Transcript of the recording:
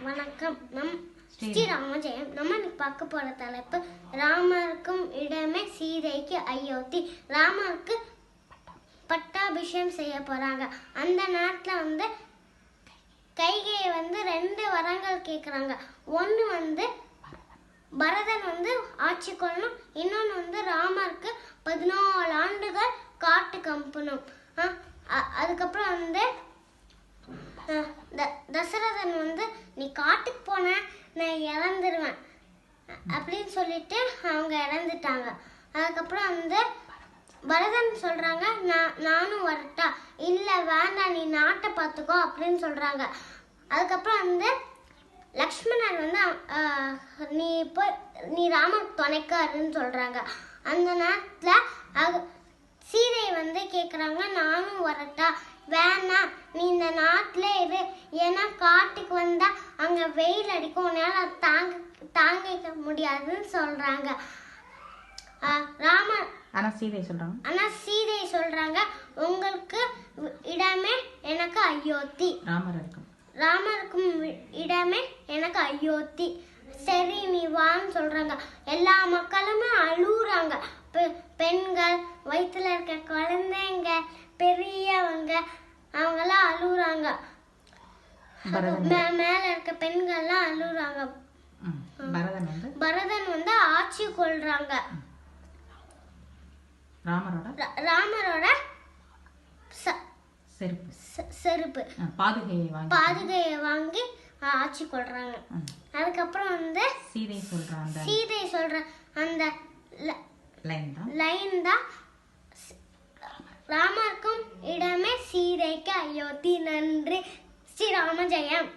வணக்கம். ஸ்ரீராமஜெயம். நம்ம இன்னைக்கு பார்க்க போற தலைப்பு ராமருக்கும் இடமே சீதைக்கு அயோத்தி. ராமருக்கு பட்டாபிஷேகம் செய்ய போறாங்க. அந்த நேரத்துல கைகையை 2 வரங்கள் கேக்குறாங்க. ஒன்னு பரதன் ஆட்சி கொள்ளணும், இன்னொன்னு ராமருக்கு 14 ஆண்டுகள் காட்டுக்கு அனுப்பணும். அதுக்கப்புறம் தசரதன் நீ காட்டுக்கு போன நான் இறந்துருவேன் அப்படின்னு சொல்லிட்டு அவங்க இறந்துட்டாங்க. அதுக்கப்புறம் பரதன் சொல்றாங்க, நானும் வரட்டா? இல்ல வேண்டாம், நீ நாட்டை பார்த்துக்கோ அப்படின்னு சொல்றாங்க. அதுக்கப்புறம் லக்ஷ்மணன் நீ ராமனுக்கு துணைக்காருன்னு சொல்றாங்க. அந்த நேரத்துல சீதை கேக்குறாங்க, நானும் வரட்டா? வேணாம், நீ இந்த நாட்டுல இரு, ஏன்னா காட்டுக்கு வந்தா அங்க வெயில் அடிக்கும், உன்னால தாங்கிக்க முடியாதுன்னு சொல்றாங்க. ஆனா சீதை சொல்றாங்க உங்களுக்கு இடமே எனக்கு அயோத்தி, ராமருக்கும் இடமே எனக்கு அயோத்தி. சரி நீ வான்னு சொல்றாங்க. எல்லா மக்களுமே அழுகுறாங்க. பெண்கள், வயிற்றுல இருக்க குழந்தைங்க, பெரியவங்க அவங்கெல்லாம் அழுகுறாங்க. மேல இருக்க பெண்கள்லாம் அழுகுறாங்க. பரதன் ஆட்சி கொள்றாங்க. ராமரோட செருப்பு பாதுகையை வாங்கி ஆட்சி கொள்றாங்க. அதுக்கப்புறம் சீதை சொல்ற அந்த லைன் தான் ராமருக்கும் இடமே சீதைக்கு அயோத்தி. நன்றி. ஸ்ரீராம ஜெயம்.